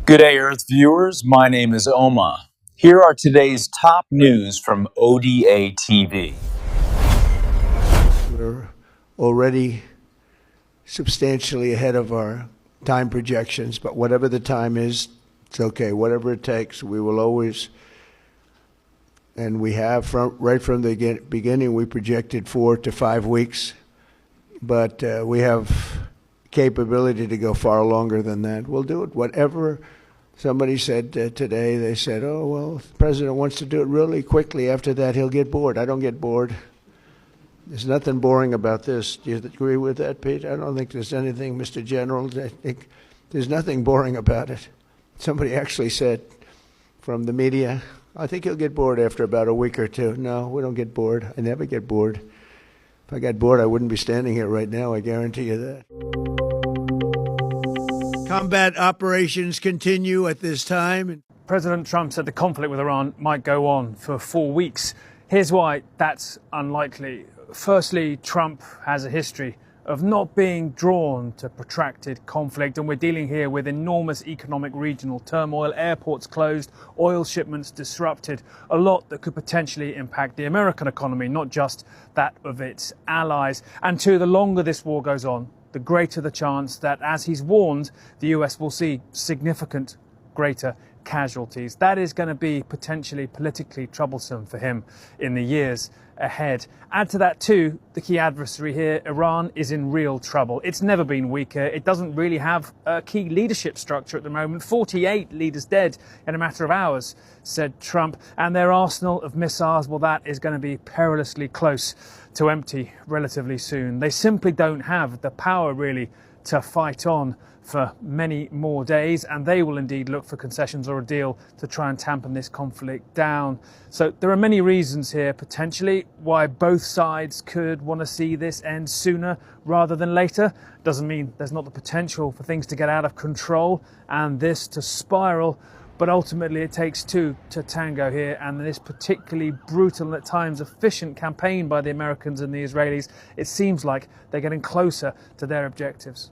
Good day, Earth viewers. My name is Oma. Here are today's top news from O.D.A. TV. We're already substantially ahead of our time projections, but whatever the time is, it's okay. Whatever it takes, we will always, and we have right from the beginning, we projected 4 to 5 weeks, but we have capability to go far longer than that. We'll do it. Whatever somebody said today, they said, oh, well, the president wants to do it really quickly. After that, he'll get bored. I don't get bored. There's nothing boring about this. Do you agree with that, Pete? I don't think there's anything, Mr. General. I think there's nothing boring about it. Somebody actually said from the media, I think he'll get bored after about a week or two. No, we don't get bored. I never get bored. If I got bored, I wouldn't be standing here right now. I guarantee you that. Combat operations continue at this time. President Trump said the conflict with Iran might go on for 4 weeks. Here's why that's unlikely. Firstly, Trump has a history of not being drawn to protracted conflict, and we're dealing here with enormous economic regional turmoil, airports closed, oil shipments disrupted, a lot that could potentially impact the American economy, not just that of its allies. And two, the longer this war goes on, the greater the chance that, as he's warned, the US will see significant greater casualties. That is going to be potentially politically troublesome for him in the years ahead. Add to that too, the key adversary here, Iran, is in real trouble. It's never been weaker. It doesn't really have a key leadership structure at the moment. 48 leaders dead in a matter of hours, said Trump. And their arsenal of missiles, well, that is going to be perilously close to empty relatively soon. They simply don't have the power really to fight on for many more days, and they will indeed look for concessions or a deal to try and tampen this conflict down. So there are many reasons here, potentially, why both sides could want to see this end sooner rather than later. Doesn't mean there's not the potential for things to get out of control and this to spiral, but ultimately it takes two to tango here, and this particularly brutal and at times efficient campaign by the Americans and the Israelis, it seems like they're getting closer to their objectives.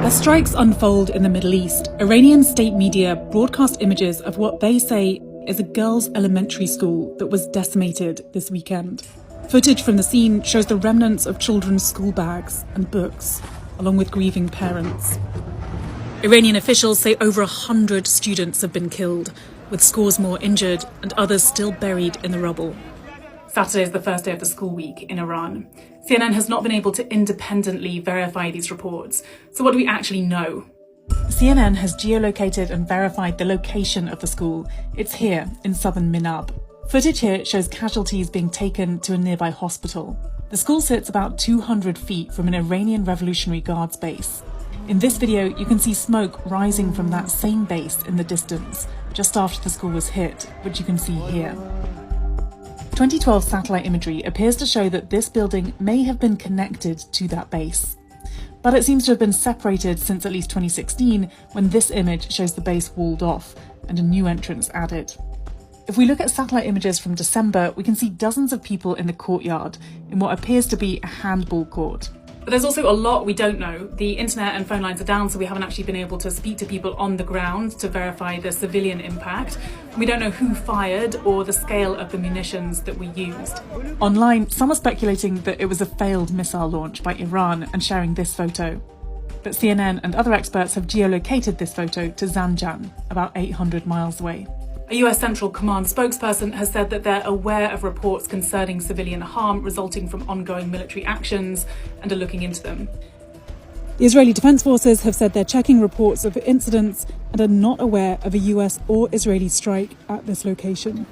As strikes unfold in the Middle East, Iranian state media broadcast images of what they say is a girls' elementary school that was decimated this weekend. Footage from the scene shows the remnants of children's school bags and books, along with grieving parents. Iranian officials say over 100 students have been killed, with scores more injured and others still buried in the rubble. Saturday is the first day of the school week in Iran. CNN has not been able to independently verify these reports. So what do we actually know? CNN has geolocated and verified the location of the school. It's here in southern Minab. Footage here shows casualties being taken to a nearby hospital. The school sits about 200 feet from an Iranian Revolutionary Guards base. In this video, you can see smoke rising from that same base in the distance, just after the school was hit, which you can see here. 2012 satellite imagery appears to show that this building may have been connected to that base. But it seems to have been separated since at least 2016, when this image shows the base walled off and a new entrance added. If we look at satellite images from December, we can see dozens of people in the courtyard in what appears to be a handball court. But there's also a lot we don't know. The internet and phone lines are down, so we haven't actually been able to speak to people on the ground to verify the civilian impact. We don't know who fired or the scale of the munitions that were used. Online, some are speculating that it was a failed missile launch by Iran and sharing this photo. But CNN and other experts have geolocated this photo to Zanjan, about 800 miles away. A US Central Command spokesperson has said that they're aware of reports concerning civilian harm resulting from ongoing military actions and are looking into them. The Israeli Defense Forces have said they're checking reports of incidents and are not aware of a US or Israeli strike at this location.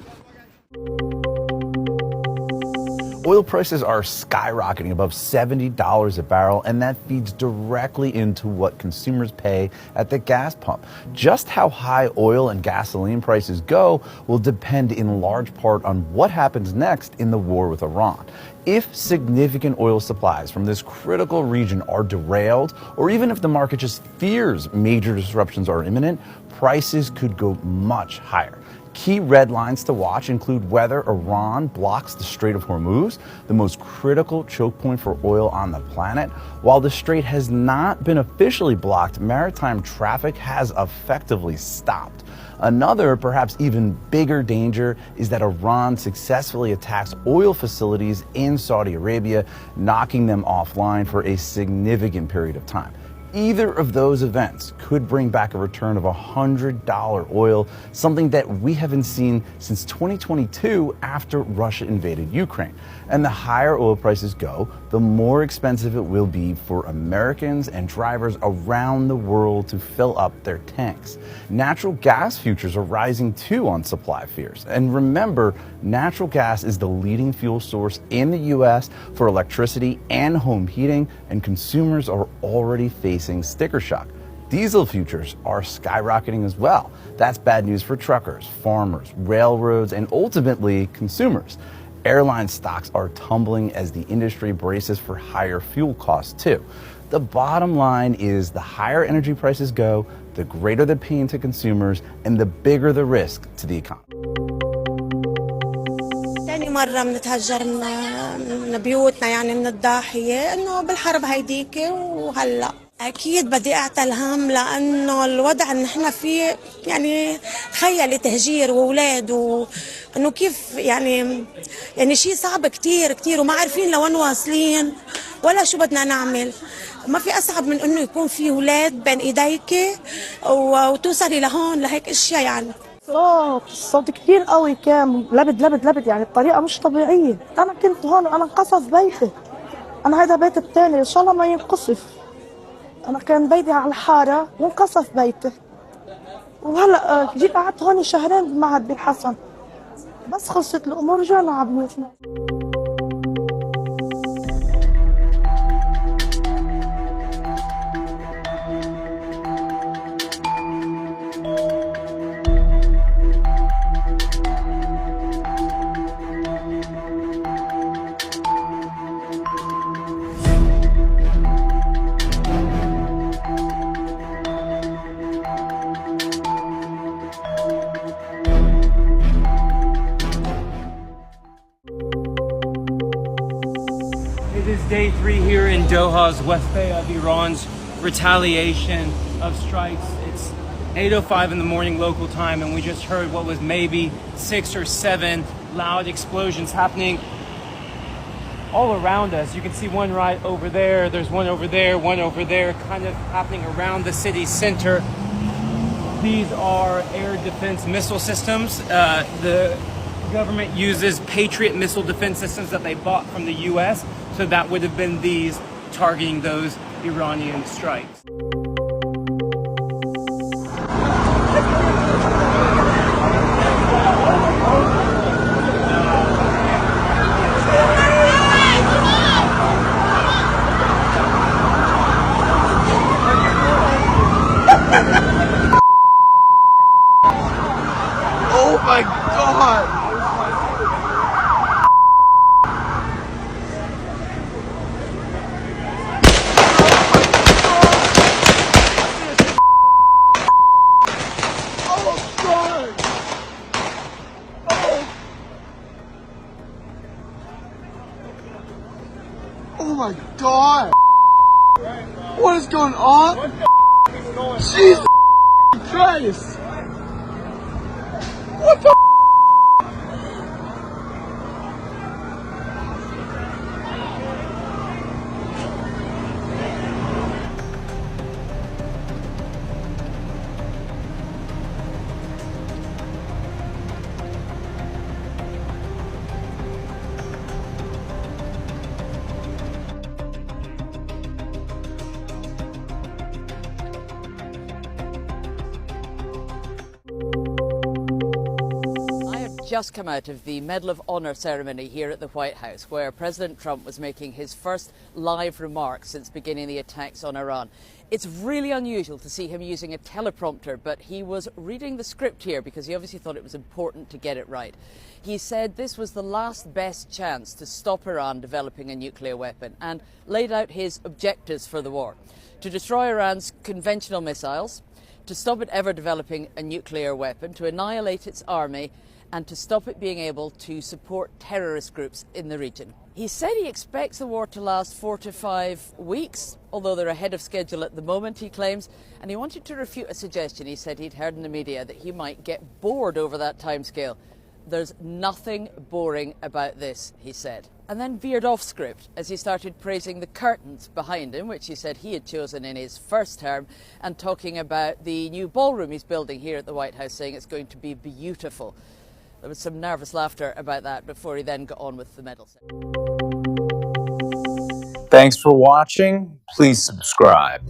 Oil prices are skyrocketing above $70 a barrel, and that feeds directly into what consumers pay at the gas pump. Just how high oil and gasoline prices go will depend in large part on what happens next in the war with Iran. If significant oil supplies from this critical region are derailed, or even if the market just fears major disruptions are imminent, prices could go much higher. Key red lines to watch include whether Iran blocks the Strait of Hormuz, the most critical choke point for oil on the planet. While the strait has not been officially blocked, maritime traffic has effectively stopped. Another, perhaps even bigger danger is that Iran successfully attacks oil facilities in Saudi Arabia, knocking them offline for a significant period of time. Either of those events could bring back a return of $100 oil, something that we haven't seen since 2022 after Russia invaded Ukraine. And the higher oil prices go, the more expensive it will be for Americans and drivers around the world to fill up their tanks. Natural gas futures are rising too on supply fears. And remember, natural gas is the leading fuel source in the U.S. for electricity and home heating, and consumers are already facing sticker shock. Diesel futures are skyrocketing as well. That's bad news for truckers, farmers, railroads, and ultimately consumers. Airline stocks are tumbling as the industry braces for higher fuel costs too. The bottom line is the higher energy prices go, the greater the pain to consumers and the bigger the risk to the economy. تاني مرة بنتهجر من بيوتنا يعني من الضاحية إنه بالحرب هيديك وهلأ أكيد بدي أعطي الهم لأنه الوضع اللي نحن فيه يعني تخيلي تهجير وأولاد وإنه كيف يعني شيء صعب كتير كتير وما عارفين لوين واصلين ولا شو بدنا نعمل. ما في أصعب من إنه يكون في أولاد بين إيديك وتوصلي لهون لهيك أشياء يعني. الصوت كتير قوي كان لبد لبد لبد يعني بطريقة مش طبيعية. أنا كنت هون وأنا انقصف بيتي. أنا هذا بيت التاني إن شاء الله ما ينقصف. أنا كان بيتي على الحارة وانقصف بيتي. وهلأ جيت قعدت هون شهرين بمعهد بالحسن. بس خلصت الأمور رجعنا على بيوتنا. It is day 3 here in Doha's West Bay of Iran's retaliation of strikes. It's 8:05 in the morning local time, and we just heard what was maybe 6 or 7 loud explosions happening all around us. You can see one right over there, there's one over there, kind of happening around the city center. These are air defense missile systems. The government uses Patriot missile defense systems that they bought from the US, so that would have been these targeting those Iranian strikes. Oh my God! Oh my God! What is going on? Jesus Christ! What the? just come out of the Medal of Honor ceremony here at the White House, where President Trump was making his first live remarks since beginning the attacks on Iran. It's really unusual to see him using a teleprompter, but he was reading the script here because he obviously thought it was important to get it right. He said this was the last best chance to stop Iran developing a nuclear weapon and laid out his objectives for the war: to destroy Iran's conventional missiles, to stop it ever developing a nuclear weapon, to annihilate its army, and to stop it being able to support terrorist groups in the region. He said he expects the war to last 4 to 5 weeks, although they're ahead of schedule at the moment, he claims, and he wanted to refute a suggestion he said he'd heard in the media that he might get bored over that timescale. There's nothing boring about this, he said. And then veered off script as he started praising the curtains behind him, which he said he had chosen in his first term, and talking about the new ballroom he's building here at the White House, saying it's going to be beautiful. There was some nervous laughter about that before he then got on with the medal ceremony. Thanks for watching. Please subscribe.